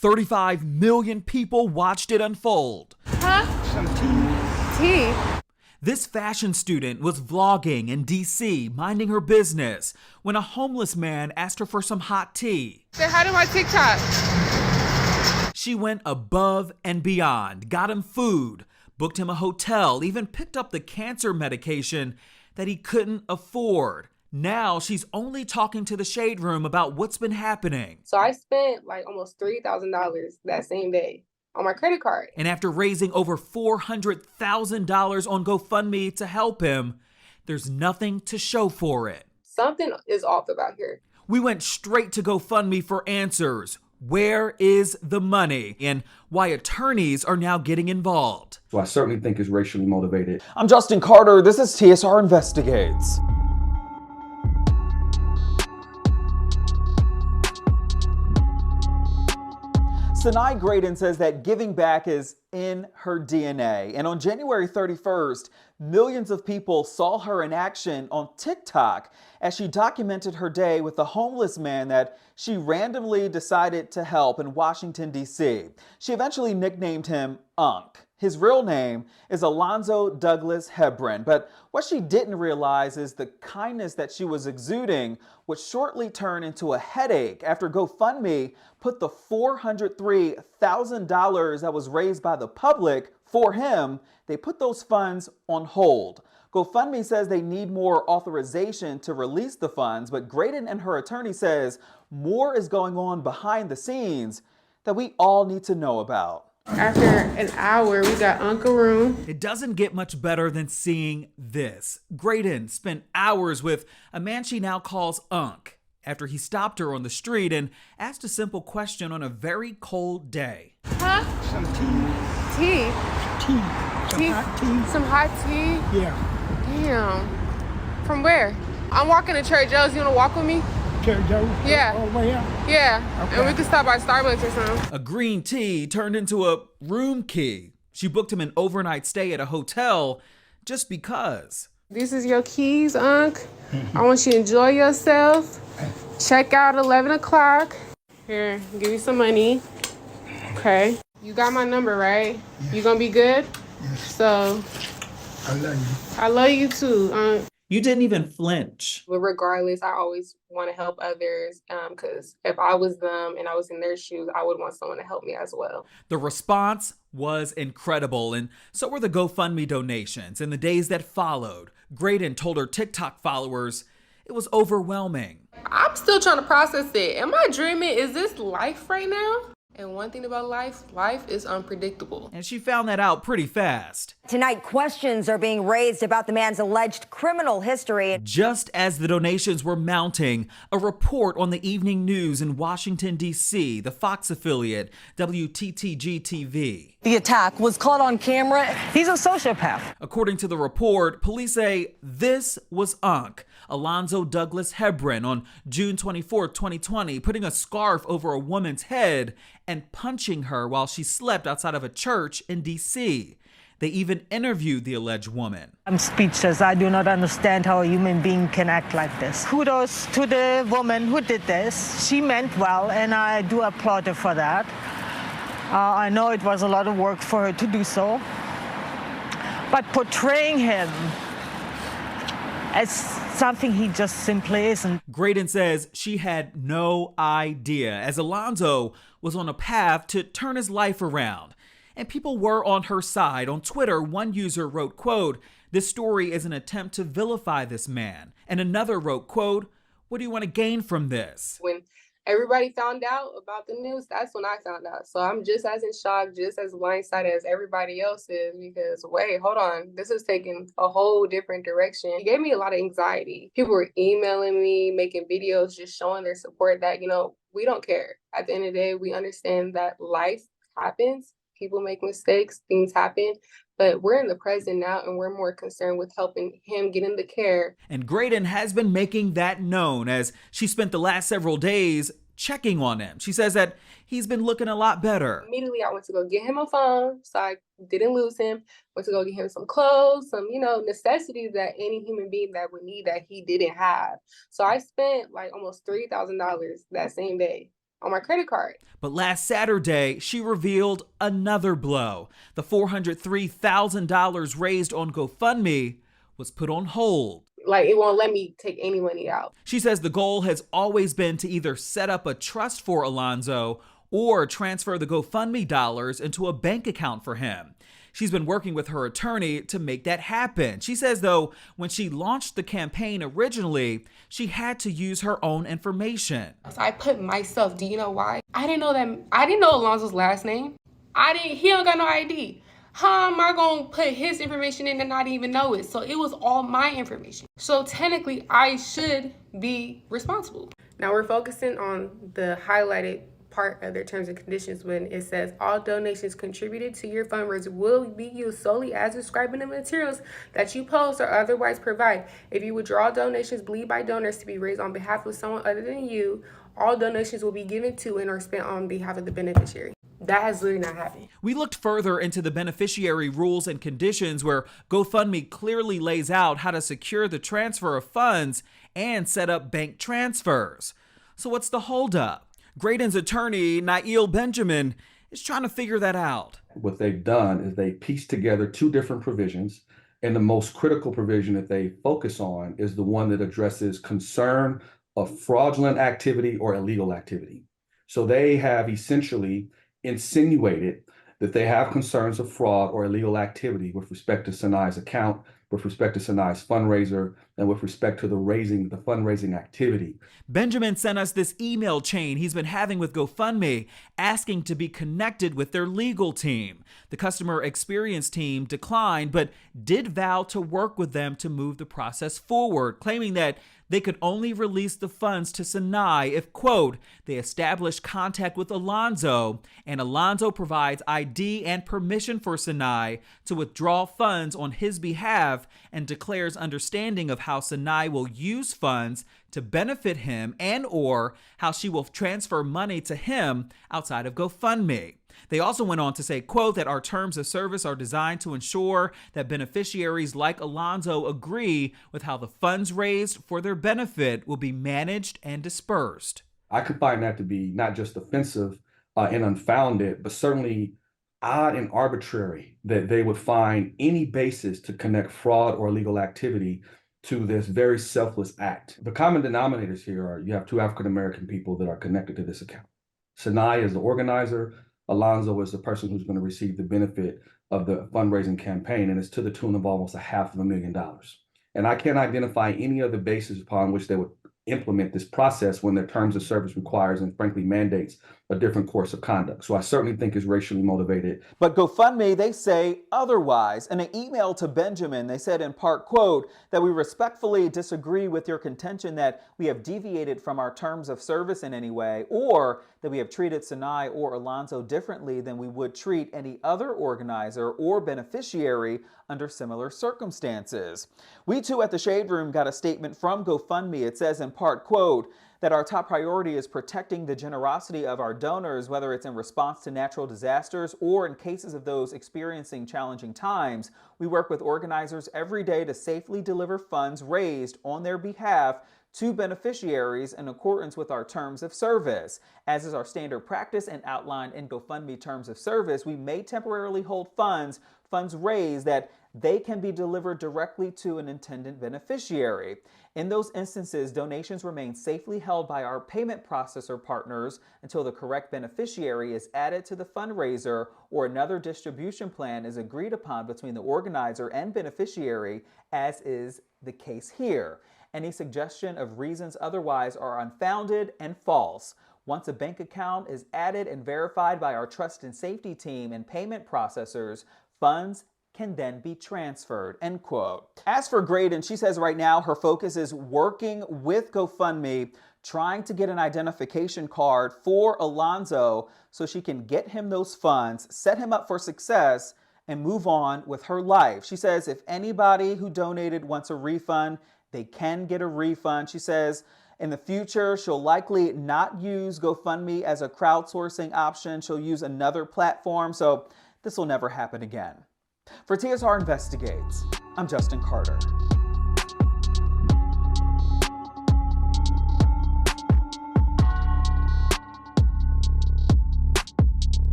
35 million people watched it unfold. Huh? Some tea. Tea? This fashion student was vlogging in DC, minding her business, when a homeless man asked her for some hot tea. Say hi to my TikTok. She went above and beyond, got him food, booked him a hotel, even picked up the cancer medication that he couldn't afford. Now she's only talking to the Shade Room about what's been happening. So I spent like almost $3,000 that same day on my credit card. And after raising over $400,000 on GoFundMe to help him, there's nothing to show for it. Something is off about here. We went straight to GoFundMe for answers. Where is the money? And why attorneys are now getting involved. So I certainly think it's racially motivated. I'm Justin Carter. This is TSR Investigates. Sanai Graden says that giving back is in her DNA. And on January 31st, millions of people saw her in action on TikTok as she documented her day with a homeless man that she randomly decided to help in Washington, D.C. She eventually nicknamed him Unc. His real name is Alonzo Douglas-Hebron, but what she didn't realize is the kindness that she was exuding would shortly turn into a headache after GoFundMe put the $403,000 that was raised by the public for him. They put those funds on hold. GoFundMe says they need more authorization to release the funds, but Graden and her attorney says more is going on behind the scenes that we all need to know about. After an hour, we got Uncle Room. It doesn't get much better than seeing this. Graden spent hours with a man she now calls Unc after he stopped her on the street and asked a simple question on a very cold day. Huh? Some Tea? tea. Some hot tea. Some hot tea? Yeah. Damn. From where? I'm walking to Trader Joe's. You wanna walk with me? Trader Joe's? Yeah. All the way up? Yeah. Okay. And we can stop by Starbucks or something. A green tea turned into a room key. She booked him an overnight stay at a hotel just because. This is your keys, Unc. I want you to enjoy yourself. Check out 11 o'clock. Here, give you some money. Okay. You got my number, right? Yes. You gonna be good? Yes. So, I love you. I love you too, Unc. You didn't even flinch. But regardless, I always want to help others because if I was them and I was in their shoes, I would want someone to help me as well. The response was incredible, and so were the GoFundMe donations. In the days that followed, Graden told her TikTok followers it was overwhelming. I'm still trying to process it. Am I dreaming? Is this life right now? And one thing about life is unpredictable. And she found that out pretty fast. Tonight, questions are being raised about the man's alleged criminal history. Just as the donations were mounting, a report on the evening news in Washington, D.C., the Fox affiliate, WTTG-TV. The attack was caught on camera. He's a sociopath. According to the report, police say this was Unc, Alonzo Douglas-Hebron, on June 24, 2020, putting a scarf over a woman's head and punching her while she slept outside of a church in D.C. They even interviewed the alleged woman. I'm speechless. I do not understand how a human being can act like this. Kudos to the woman who did this. She meant well, and I do applaud her for that. I know it was a lot of work for her to do so. But portraying him as something he just simply isn't. Graden says she had no idea, as Alonzo was on a path to turn his life around. And people were on her side. On Twitter, one user wrote, quote, "This story is an attempt to vilify this man." And another wrote, quote, "What do you want to gain from this?" When everybody found out about the news, that's when I found out. So I'm just as in shock, just as blindsided as everybody else is because, wait, hold on. This is taking a whole different direction. It gave me a lot of anxiety. People were emailing me, making videos, just showing their support that, we don't care. At the end of the day, we understand that life happens. People make mistakes, things happen, but we're in the present now and we're more concerned with helping him get into care. And Graden has been making that known as she spent the last several days checking on him. She says that he's been looking a lot better. Immediately, I went to go get him a phone so I didn't lose him. Went to go get him some clothes, some, necessities that any human being that would need that he didn't have. So I spent like almost $3,000 that same day on my credit card. But last Saturday, she revealed another blow. The $403,000 raised on GoFundMe was put on hold. Like, it won't let me take any money out. She says the goal has always been to either set up a trust for Alonzo or transfer the GoFundMe dollars into a bank account for him. She's been working with her attorney to make that happen. She says, though, when she launched the campaign originally, she had to use her own information. So I put myself. Do you know why? I didn't know Alonzo's last name. He don't got no ID. How am I gonna put his information in and not even know it? So it was all my information. So technically, I should be responsible. Now we're focusing on the highlighted part of their terms and conditions when it says all donations contributed to your fundraiser will be used solely as described in the materials that you post or otherwise provide. If you withdraw donations believed by donors to be raised on behalf of someone other than you, all donations will be given to and or spent on behalf of the beneficiary. That has literally not happened. We looked further into the beneficiary rules and conditions where GoFundMe clearly lays out how to secure the transfer of funds and set up bank transfers. So what's the holdup? Graden's attorney, Nail Benjamin, is trying to figure that out. What they've done is they pieced together two different provisions, and the most critical provision that they focus on is the one that addresses concern of fraudulent activity or illegal activity. So they have essentially insinuated that they have concerns of fraud or illegal activity with respect to Sanai's account, with respect to Sanai's fundraiser, and with respect to the fundraising activity. Benjamin sent us this email chain he's been having with GoFundMe asking to be connected with their legal team. The customer experience team declined, but did vow to work with them to move the process forward, claiming that they could only release the funds to Sanai if, quote, they established contact with Alonzo and Alonzo provides ID and permission for Sanai to withdraw funds on his behalf and declares understanding of how Sanai will use funds to benefit him and or how she will transfer money to him outside of GoFundMe. They also went on to say, quote, that our terms of service are designed to ensure that beneficiaries like Alonzo agree with how the funds raised for their benefit will be managed and dispersed. I could find that to be not just offensive and unfounded, but certainly odd and arbitrary that they would find any basis to connect fraud or illegal activity to this very selfless act. The common denominators here are you have two African-American people that are connected to this account. Sanai is the organizer. Alonzo is the person who's going to receive the benefit of the fundraising campaign, and it's to the tune of almost $500,000. And I can't identify any other basis upon which they would implement this process when their terms of service requires and frankly mandates a different course of conduct. So I certainly think it's racially motivated. But GoFundMe, they say otherwise. In an email to Benjamin, they said in part, quote, that we respectfully disagree with your contention that we have deviated from our terms of service in any way, or that we have treated Sanai or Alonzo differently than we would treat any other organizer or beneficiary under similar circumstances. We too at the Shade Room got a statement from GoFundMe. It says in part, quote, that our top priority is protecting the generosity of our donors, whether it's in response to natural disasters or in cases of those experiencing challenging times. We work with organizers every day to safely deliver funds raised on their behalf to beneficiaries in accordance with our terms of service. As is our standard practice and outlined in GoFundMe terms of service, we may temporarily hold funds raised that they can be delivered directly to an intended beneficiary. In those instances, donations remain safely held by our payment processor partners until the correct beneficiary is added to the fundraiser or another distribution plan is agreed upon between the organizer and beneficiary, as is the case here. Any suggestion of reasons otherwise are unfounded and false. Once a bank account is added and verified by our trust and safety team and payment processors, funds can then be transferred, end quote. As for Graden, she says right now her focus is working with GoFundMe, trying to get an identification card for Alonzo so she can get him those funds, set him up for success, and move on with her life. She says if anybody who donated wants a refund, they can get a refund. She says in the future, she'll likely not use GoFundMe as a crowdsourcing option. She'll use another platform, so this will never happen again. For TSR Investigates, I'm Justin Carter.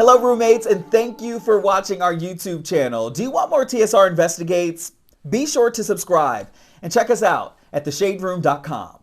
Hello, roommates, and thank you for watching our YouTube channel. Do you want more TSR Investigates? Be sure to subscribe and check us out at theshaderoom.com.